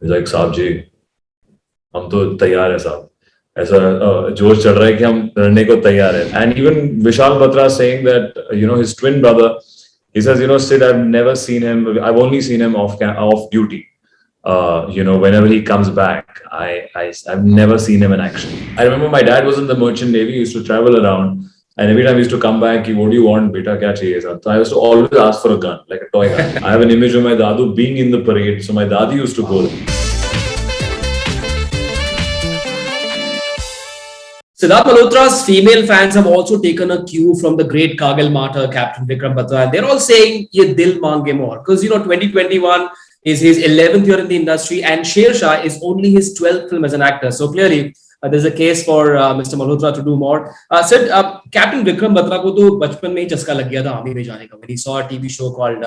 He's like, साहब जी हम तो तैयार है साहब, ऐसा जोश चल रहा है कि हम लड़ने को तैयार है. And even Vishal Batra saying that his twin brother, he says, Sid, I've never seen him, I've only seen him off duty. Whenever he comes back, I've never seen him in action. I remember my dad was in the merchant navy, he used to travel around, and every time he used to come back, what do you want, beta, kya chahiye sir? So I used to always ask for a gun, like a toy gun. I have an image of my dadu being in the parade, so my dadi used to go there. Siddharth Malhotra's female fans have also taken a cue from the great Kargil martyr, Captain Vikram Batra. They're all saying, "Ye dil mange more," because 2021 is his 11th year in the industry, and Sher Shah is only his 12th film as an actor. So clearly, there's a case for Mr. Malhotra to do more. Sid, Captain Vikram Batra को तो बचपन में ही चस्का लग गया था army में जाने का. When he saw a TV show called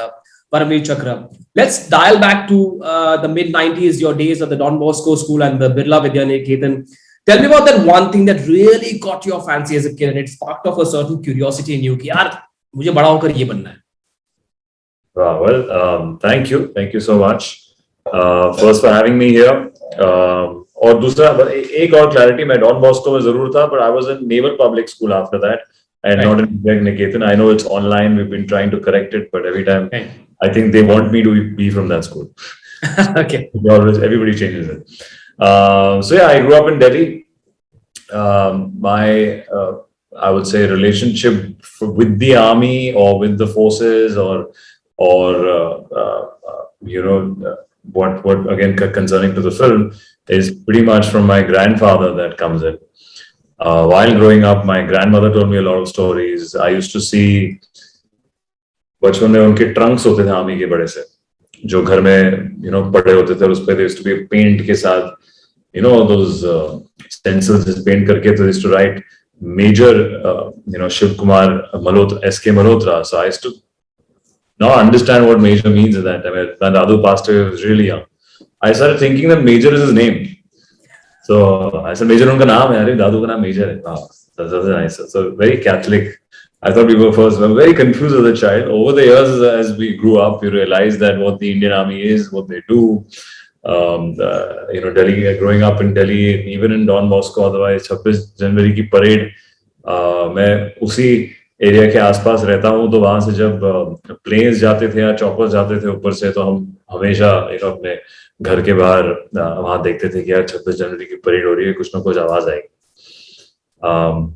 Paramveer Chakra. Let's dial back to the mid 90s, your days at the Don Bosco School and the Birla Vidya Niketan. Tell me about that one thing that really caught your fancy as a kid and it sparked off a certain curiosity in you कि यार मुझे बड़ा होकर ये बनना है. Well, thank you so much. First for having me here. और दूसरा एक और clarity, मैं Don Bosco में जरूर था, but I was in Naval Public School after that and not in Niketan. I know it's online. We've been trying to correct it, but every time I think they want me to be from that school. Okay. Everybody changes it. So yeah, I grew up in Delhi. I would say relationship with the army or with the forces or what again concerning to the film is pretty much from my grandfather that comes in. While growing up, my grandmother told me a lot of stories. I used to see बचपन में उनके Trunks होते थे army के बड़े से जो घर में पड़े होते थे, उस पे there used to be paint के साथ those stencils paint करके तो used to write Major Shiv Kumar Malhotra, S.K. Malhotra. So I used to now understand what Major means in that time. When Dadu passed away, I was really young. I started thinking that Major is his name. So I said, Major unka naam hai, Dadu ka naam Major hai. Wow, that's nice. So very Catholic. I thought we were very confused as a child. Over the years, as we grew up, we realized that what the Indian Army is, what they do. Delhi, growing up in Delhi, even in Don Bosco, otherwise 26 जनवरी की parade मैं उसी area के आसपास रहता हूँ, तो वहां से जब प्लेन्स जाते थे या चॉपर्स जाते थे ऊपर से, तो हम हमेशा अपने घर के बाहर वहां देखते थे कि यार 26 जनवरी की परेड हो रही है, कुछ ना कुछ आवाज आएगी.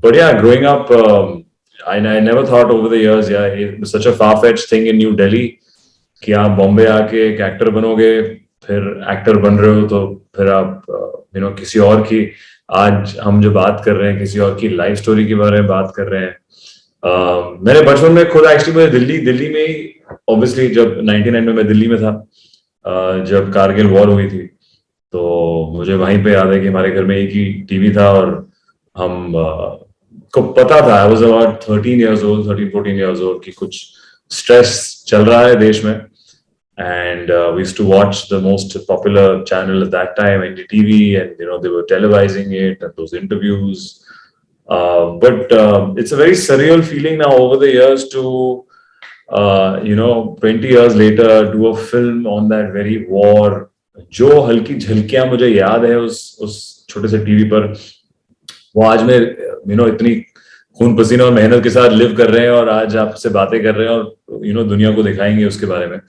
But yeah, growing up, I never thought over the years, yeah, it was such a far-fetched thing in New Delhi कि आप बॉम्बे आके एक एक्टर बनोगे, फिर एक्टर बन रहे हो तो फिर आप किसी और की, आज हम जो बात कर रहे हैं किसी और की लाइफ स्टोरी के बारे में बात कर रहे हैं. मैंने बचपन में खुद एक्चुअली मुझे दिल्ली में ही, ऑब्वियसली जब 99 में मैं दिल्ली में था, जब कारगिल वॉर हुई थी, तो मुझे वहीं पे याद है कि हमारे घर में एक ही टीवी था और हम को पता था, I was about 13-14 years old कि कुछ स्ट्रेस चल रहा है देश में. And we used to watch the most popular channel at that time, NDTV, and they were televising it and those interviews. But it's a very surreal feeling now over the years to 20 years later do a film on that very war. जो हल्की झलकियां मुझे याद है उस छोटे से TV पर, वो आज में इतनी खून पसीना और मेहनत के साथ लिव कर रहे हैं और आज आपसे बातें कर रहे हैं और दुनिया को दिखाएंगे उसके बारे में.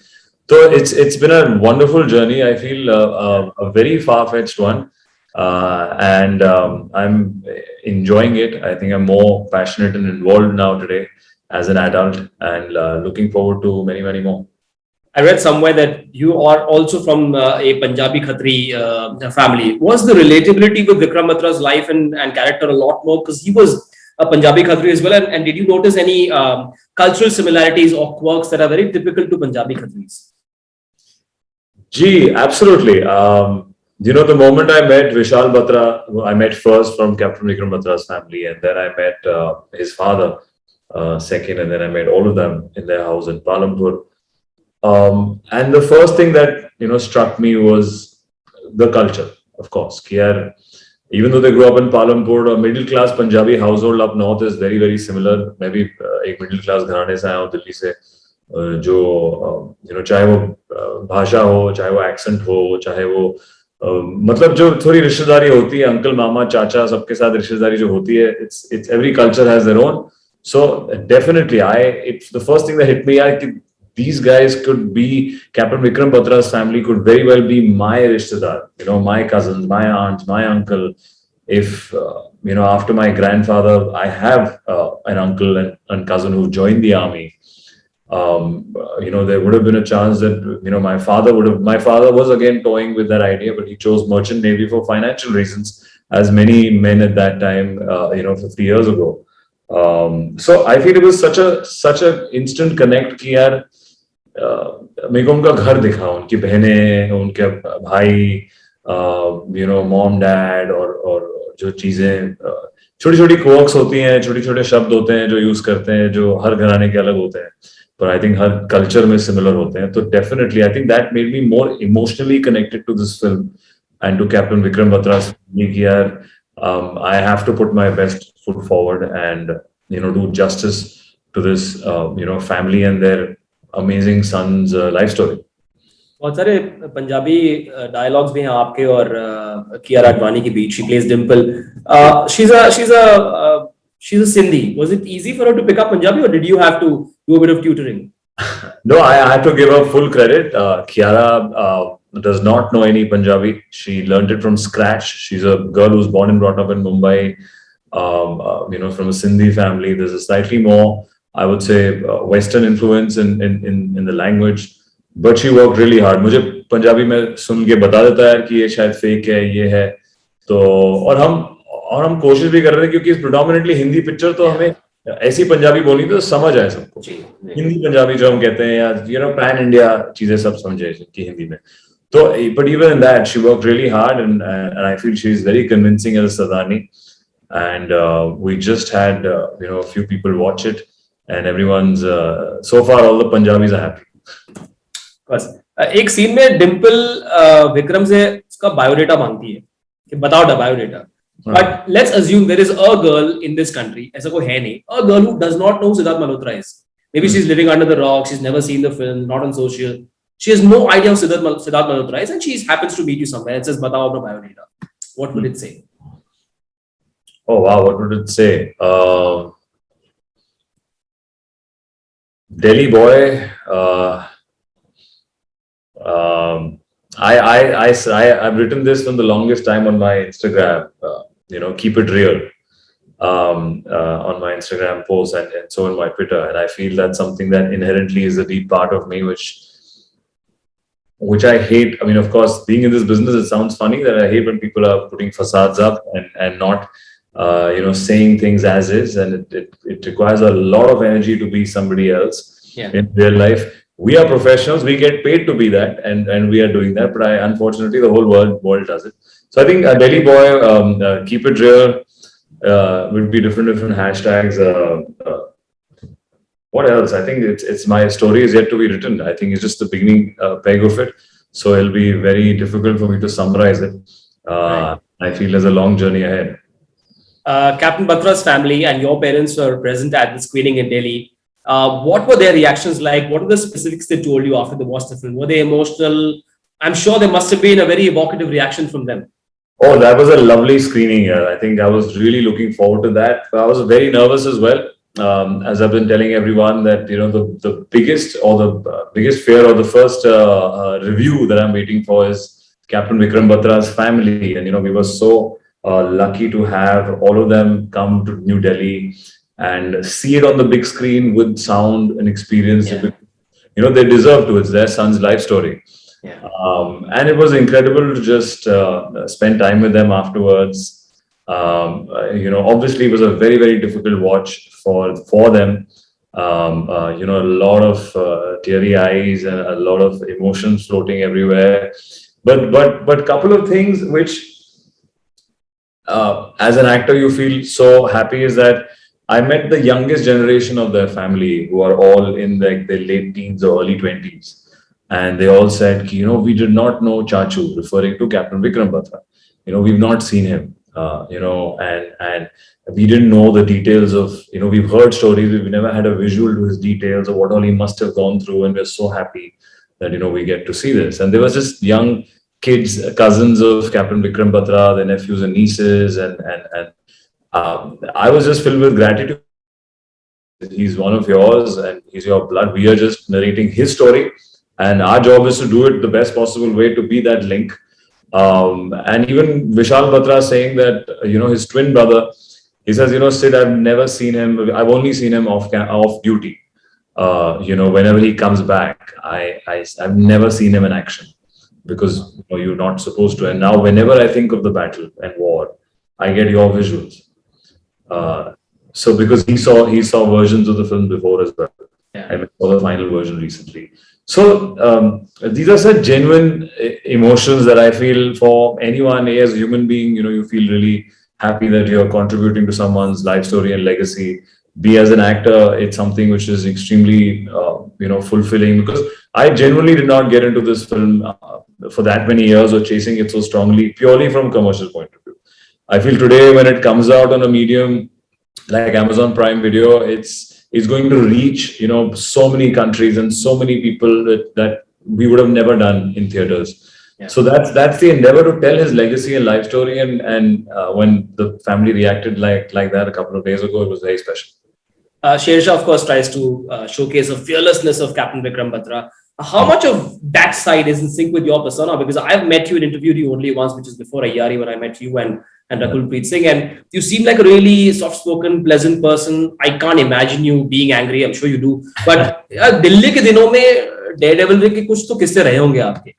So it's been a wonderful journey. I feel a very far-fetched one, and I'm enjoying it. I think I'm more passionate and involved now today as an adult, and looking forward to many more. I read somewhere that you are also from a Punjabi Khatri family. Was the relatability with Vikram Batra's life and character a lot more because he was a Punjabi Khatri as well? And did you notice any cultural similarities or quirks that are very typical to Punjabi Khatris? Gee, absolutely. The moment I met Vishal Batra, I met first from Captain Vikram Batra's family, and then I met his father second, and then I met all of them in their house in Palampur. And the first thing that struck me was the culture, of course. Even though they grew up in Palampur, a middle class Punjabi household up north is very, very similar. Maybe एक middle class घराने से आया हूँ दिल्ली से, जो चाहे वो भाषा हो, चाहे वो एक्सेंट हो, चाहे वो मतलब जो थोड़ी रिश्तेदारी होती है, अंकल मामा चाचा सबके साथ रिश्तेदारी जो होती है, it's every culture has their own. So definitely it's the first thing that hit me, these guys could be, Captain Vikram Batra's family could very well be my rishtedar, my cousins, my aunts, my uncle. If after my grandfather, I have an uncle and cousin who joined the army. There would have been a chance that my father was again toying with that idea, but he chose merchant navy for financial reasons, as many men at that time, 50 years ago. So I feel it was such a instant connect कि यार मेरे को उनका घर दिखा, उनकी बहनें, उनके भाई, मॉम डैड, और जो चीजें छोटी छोटी क्वर्क्स होती हैं, छोटे छोटे शब्द होते हैं जो यूज करते हैं, जो हर घराने के अलग होते हैं, पर आई थिंक हर कल्चर में सिमिलर होते हैं. तो definitely I think that made me more emotionally connected to this film and to captain Vikram Batra कि यार I have to put my best foot forward and do justice to this family and their amazing son's life story. बहुत सारे Punjabi dialogues भी हैं आपके और कियारा आडवाणी के बीच. She plays Dimple. She's a Sindhi. Was it easy for her to pick up Punjabi, or did you have to do a bit of tutoring? No, I had to give her full credit. Kiara does not know any Punjabi. She learned it from scratch. She's a girl who's born and brought up in Mumbai, from a Sindhi family. There's a slightly more, I would say, Western influence in the language. But she worked really hard. मुझे पंजाबी में सुन के बता देता है कि ये शायद fake है, ये है. तो और हम कोशिश भी कर रहे थे, क्योंकि प्रोडोमिनेटली हिंदी पिक्चर, तो हमें ऐसी पंजाबी बोलनी तो समझ आए सबको. हिंदी पंजाबी जो हम कहते हैं, या पैन इंडिया चीजें सब समझे कि हिंदी में. तो but even in that she worked really hard, and I feel she's very convincing as a Sardani, and we just had a few people watch it, and everyone's so far all the Punjabis are happy. बस एक scene में डिम्पल विक्रम से उसका biodata मांगती है कि बताओ biodata. But let's assume there is a girl in this country, ऐसा कोई है नहीं, a girl who does not know Siddharth Malhotra is. Maybe she's living under the rock, she's never seen the film, not on social. She has no idea who Siddharth Malhotra is, and she happens to meet you somewhere and says, "Batao apna biodata." What would it say? Oh wow, what would it say? Delhi boy. I've written this from the longest time on my Instagram. Keep it real. On my Instagram posts and so on my Twitter, and I feel that's something that inherently is a deep part of me, which I hate. I mean, of course, being in this business, it sounds funny that I hate when people are putting facades up and not, saying things as is, and it requires a lot of energy to be somebody else in real life. We are professionals; we get paid to be that, and we are doing that. But unfortunately, the whole world does it. So I think Delhi boy, keep it real. Would be different hashtags. What else? I think it's my story is yet to be written. I think it's just the beginning peg of it. So it'll be very difficult for me to summarize it. I feel there's a long journey ahead. Captain Batra's family and your parents were present at the screening in Delhi. What were their reactions like? What were the specifics they told you after they watched the film? Were they emotional? I'm sure there must have been a very evocative reaction from them. Oh, that was a lovely screening. I think I was really looking forward to that. I was very nervous as well. As I've been telling everyone that, the biggest fear or the first review that I'm waiting for is Captain Vikram Batra's family. And, we were so lucky to have all of them come to New Delhi and see it on the big screen with sound and experience. Yeah. They deserve to. It's their son's life story. Yeah. And it was incredible to just spend time with them afterwards. Obviously it was a very, very difficult watch for them. A lot of teary eyes and a lot of emotions floating everywhere. But couple of things which, as an actor, you feel so happy is that I met the youngest generation of their family, who are all in their late teens or early 20s. And they all said, we did not know Chachu, referring to Captain Vikram Batra. We've not seen him, and we didn't know the details of, we've heard stories, we've never had a visual to his details of what all he must have gone through. And we're so happy that, we get to see this. And there was just young kids, cousins of Captain Vikram Batra, their nephews and nieces, and I was just filled with gratitude. He's one of yours, and he's your blood. We are just narrating his story, and our job is to do it the best possible way to be that link. And even Vishal Batra saying that, his twin brother, he says, Sid, I've never seen him. I've only seen him off duty. Whenever he comes back, I've never seen him in action because you're not supposed to. And now, whenever I think of the battle and war, I get your visuals. So because he saw versions of the film before as well. Yeah. I saw the final version recently. So these are such genuine emotions that I feel for anyone as a human being. You feel really happy that you're contributing to someone's life story and legacy. Be as an actor, it's something which is extremely fulfilling, because I genuinely did not get into this film for that many years or chasing it so strongly purely from commercial point of view. I feel today when it comes out on a medium like Amazon Prime Video, it's going to reach so many countries and so many people that we would have never done in theaters. Yeah. So that's the endeavor, to tell his legacy and life story. And when the family reacted like that a couple of days ago, it was very special. Sher, of course, tries to showcase the fearlessness of Captain Vikram Batra. How much of that side is in sync with your persona? Because I've met you and interviewed you only once, which is before Aiyari, when I met you and Rakul Preet Singh, and you seem like a really soft-spoken, pleasant person. I can't imagine you being angry. I'm sure you do. But Delhi ke dino mein Daredevil ke kuch to kisse rahe honge aapke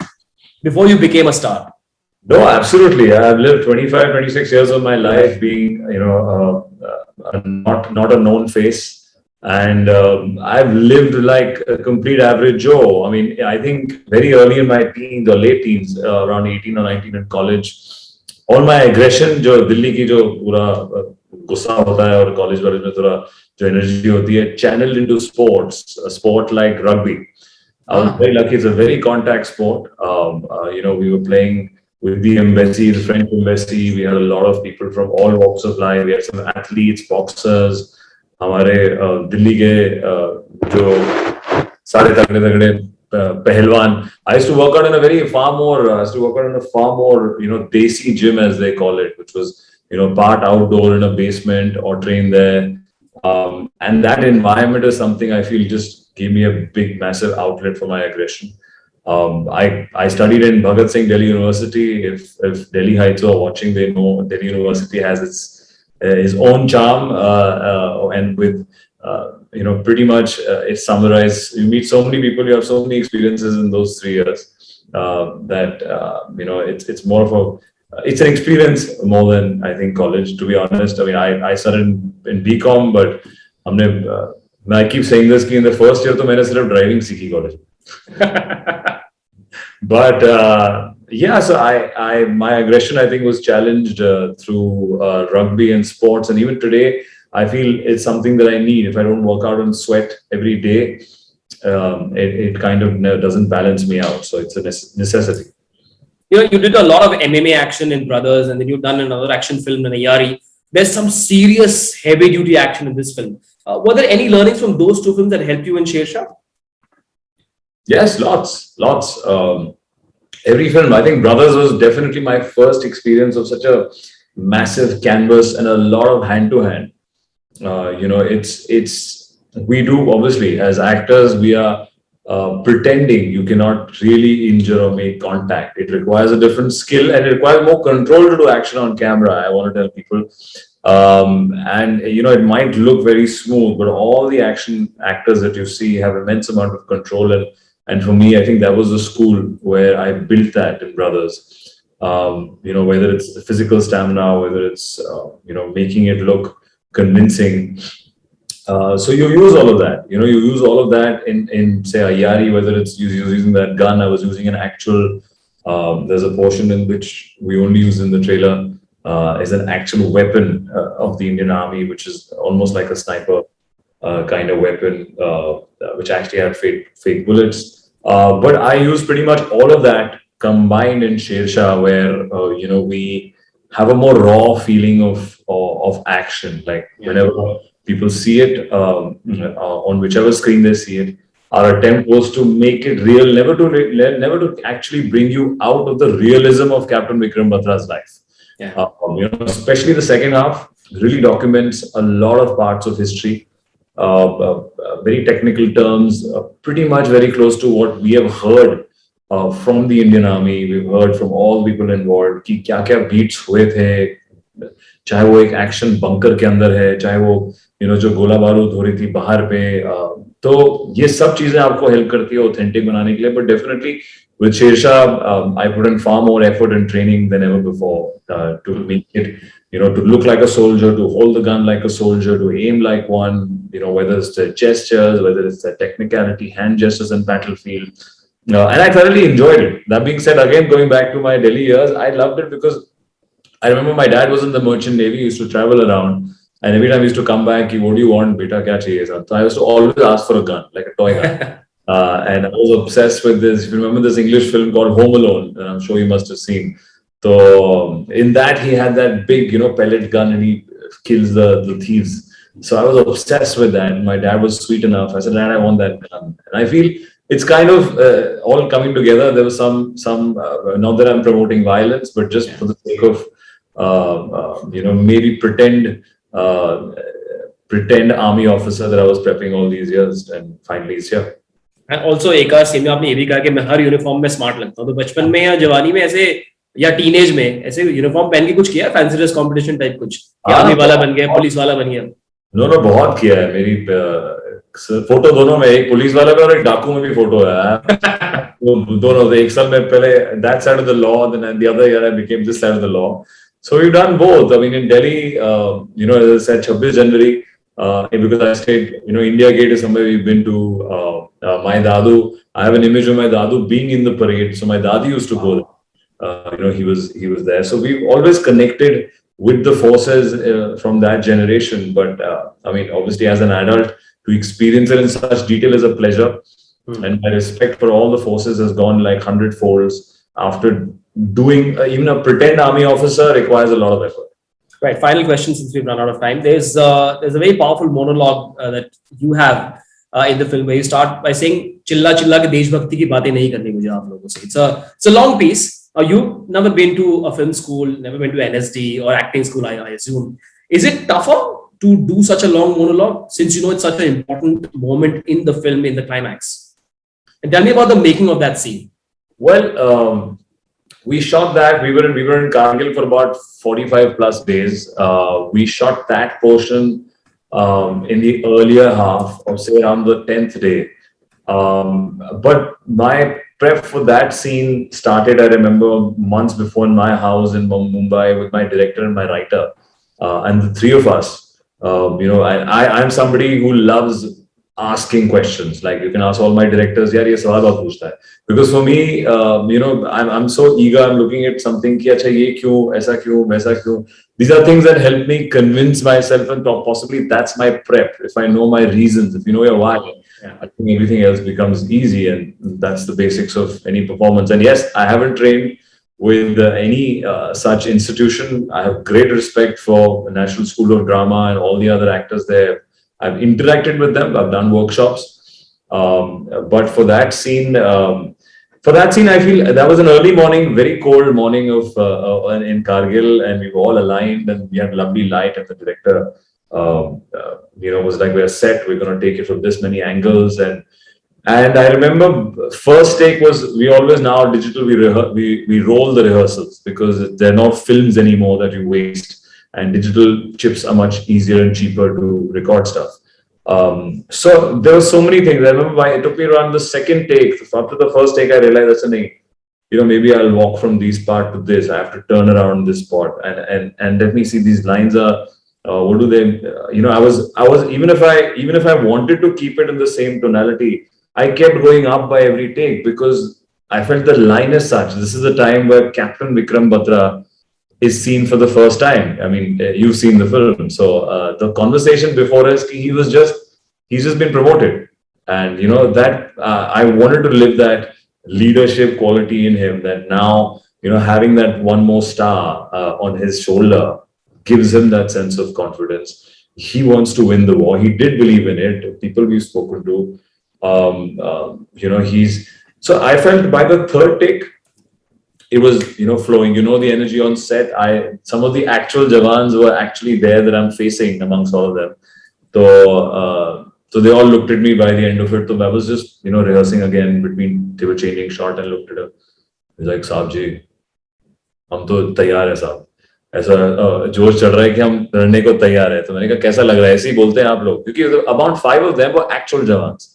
before you became a star. No, absolutely. I've lived 25, 26 years of my life being, not a known face. And I've lived like a complete average Joe. I mean, I think very early in my teens or late teens, around 18 or 19 in college, all my aggression, जो दिल्ली की जो पूरा गुस्सा होता है और college वाले में थोड़ा जो energy होती है, channeled into sports, a sport like rugby. I was very lucky. It's a very contact sport. We were playing with the embassy, the French embassy. We had a lot of people from all walks of life. We had some athletes, boxers. हमारे दिल्ली के जो सारे तगड़े पहलवान. I used to work out in a far more desi gym, as they call it, which was part outdoor in a basement or train there. And that environment is something I feel just gave me a big, massive outlet for my aggression. I studied in Bhagat Singh Delhi University. If Delhi Heights are watching, they know Delhi University has its own charm, and with pretty much it's summarized. You meet so many people, you have so many experiences in those 3 years that it's more of it's an experience more than I think college, to be honest. I mean, I started in BCom, but I keep saying this, in the first year, I just driving सीखी college. But so my aggression, I think, was challenged through rugby and sports, and even today, I feel it's something that I need. If I don't work out and sweat every day, it kind of doesn't balance me out. So it's a necessity. You did a lot of MMA action in Brothers, and then you've done another action film in Aiyari. There's some serious heavy-duty action in this film. Were there any learnings from those two films that helped you in Shershah? Yes, lots. Every film, I think Brothers was definitely my first experience of such a massive canvas and a lot of hand-to-hand. We do, obviously, as actors, we are pretending. You cannot really injure or make contact. It requires a different skill, and it requires more control to do action on camera. I want to tell people. And it might look very smooth, but all the action actors that you see have immense amount of control. And for me, I think that was the school where I built that in Brothers. Whether it's the physical stamina, whether it's making it look convincing. So you use all of that. You use all of that in say Aiyari, whether it's using that gun. I was using an actual. There's a portion in which we only use in the trailer is an actual weapon of the Indian Army, which is almost like a sniper kind of weapon, which actually had fake bullets. But I use pretty much all of that combined in Shershah, where we have a more raw feeling of action. Like whenever people see it on whichever screen they see it, our attempt was to make it real, never to actually bring you out of the realism of Captain Vikram Batra's life. Yeah. Especially the second half really documents a lot of parts of history, very technical terms, pretty much very close to what we have heard from the Indian Army. We've heard from all people involved कि क्या-क्या beats हुए थे, चाहे वो एक action bunker के अंदर है, चाहे वो जो गोला बारूद हो रही थी बाहर पे, तो ये सब चीजें आपको हेल्प करती है ऑथेंटिक बनाने के लिए. But definitely with Shershaah, I put in far more effort and training than ever before to make it, to look like a soldier, to hold the gun like a soldier, to aim like one, whether it's the gestures, whether it's the technicality, hand gestures in battlefield. And I thoroughly enjoyed it. That being said, again, going back to my Delhi years, I loved it because I remember my dad was in the merchant navy, he used to travel around. And every time he used to come back, what do you want, beta, kya chahiye? So I used to always ask for a gun, like a toy gun. And I was obsessed with this. If you remember this English film called Home Alone, and I'm sure you must have seen. So in that, he had that big, pellet gun and he kills the thieves. So I was obsessed with that. My dad was sweet enough. I said, Dad, I want that gun. And I feel it's kind of all coming together. There was some not that I'm promoting violence, but just for the sake of, maybe pretend army officer that I was prepping all these years, and finally it's here. And also एक बार same में आपने ये भी कहा कि मैं हर uniform में smart लगता हूँ. तो बचपन में या जवानी में ऐसे या टीनेज में ऐसे यूनिफॉर्म पहन के कुछ किया, फैंसी ड्रेस कंपटीशन टाइप कुछ, आर्मी वाला बन गया, पुलिस वाला बन गया? नो बहुत किया है. मेरी फोटो दोनों में, एक पुलिस वाला में और एक डाकू में भी फोटो है. दोनों एक साल में पहले that side of the law, then the other year I became this side of the law. So we've done both. I mean, in Delhi, as I said, 26 January, because I stayed, India Gate is somewhere we've been to. My dadu, I have an image of my dadu being in the parade. So my dadi used to go there. He was there. So we've always connected with the forces from that generation. But I mean, obviously, as an adult, to experience it in such detail is a pleasure. And my respect for all the forces has gone like 100 folds after doing even a pretend army officer requires a lot of effort. Right. Final question, since we've run out of time. There's a very powerful monologue that you have in the film where you start by saying "Chilla chilla ke deshbhakti ki baatein nahi karni mujhe aap logon se." It's a long piece. You've never been to a film school, never been to NSD or acting school, I assume. Is it tougher to do such a long monologue, since it's such an important moment in the film, in the climax? And tell me about the making of that scene. Well, we shot that. We were in Kargil for about 45 plus days. We shot that portion in the earlier half, or say around the 10th day. But my prep for that scene started, I remember, months before in my house in Mumbai with my director and my writer, and the three of us. I'm somebody who loves asking questions. Like, you can ask all my directors, yaar, ye sawal bahut puchta hai. Because for me, I'm so eager. I'm looking at something ki acha ye kyun, aisa kyun, waisa kyun. These are things that help me convince myself, and possibly that's my prep. If I know my reasons, if you know your why, I think everything else becomes easy, and that's the basics of any performance. And yes, I haven't trained with any such institution. I have great respect for the National School of Drama and all the other actors there. I've interacted with them. I've done workshops. But for that scene, I feel that was an early morning, very cold morning of in Kargil, and we were all aligned, and we had lovely light. And the director, was like, "We're set. We're going to take it from this many angles." And I remember first take was, we always now digital. We roll the rehearsals because they're not films anymore that you waste. And digital chips are much easier and cheaper to record stuff. So there were so many things. I remember it took me around the second take. After the first take, I realized maybe I'll walk from this part to this. I have to turn around this spot and let me see, these lines are. What do they? I was even if I wanted to keep it in the same tonality, I kept going up by every take because I felt the line is such. This is a time where Captain Vikram Batra is seen for the first time. I mean, you've seen the film. So the conversation before us, he's just been promoted. And, that I wanted to live that leadership quality in him, that now, having that one more star on his shoulder gives him that sense of confidence. He wants to win the war. He did believe in it. People we've spoken to, He's so I felt by the third take it was flowing. The energy on set. Some of the actual Jawans were actually there that I'm facing amongst all of them. So they all looked at me by the end of it. So I was just rehearsing again between they were changing shot and looked at her. He's like, साहब जी हम तो तैयार है साहब. ऐसा जोश चढ़ रहा है कि हम लड़ने को तैयार है. तो मैंने कहा कैसा लग रहा है? ऐसे ही बोलते हैं आप लोग, क्योंकि about 5 of them were actual Jawans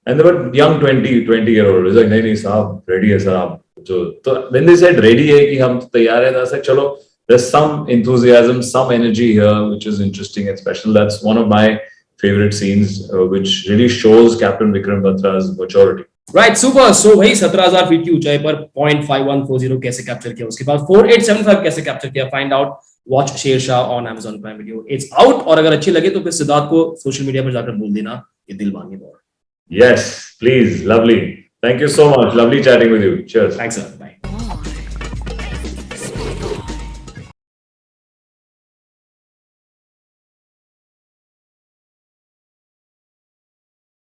and they were young 20-year-old. He's like नहीं नहीं साहब ready है सर आप. तो when they said ready है कि हम तैयार है, I said चलो, there's some enthusiasm, some energy here which is interesting and special. That's one of my favorite scenes, which really shows Captain Vikram Batra's maturity. Right, super. So भाई 17,000 feet की ऊंचाई पर 0.5140 कैसे कैप्चर किया, उसके बाद 4875 कैसे कैप्चर किया, find out. Watch Shershaah on Amazon Prime Video. It's out. और अगर अच्छी लगे तो फिर सिद्धार्थ को सोशल मीडिया पर जाकर बोल देना ये दिल मांगे बहुत. Yes, please. Lovely. Thank you so much. Lovely chatting with you. Cheers. Thanks, sir.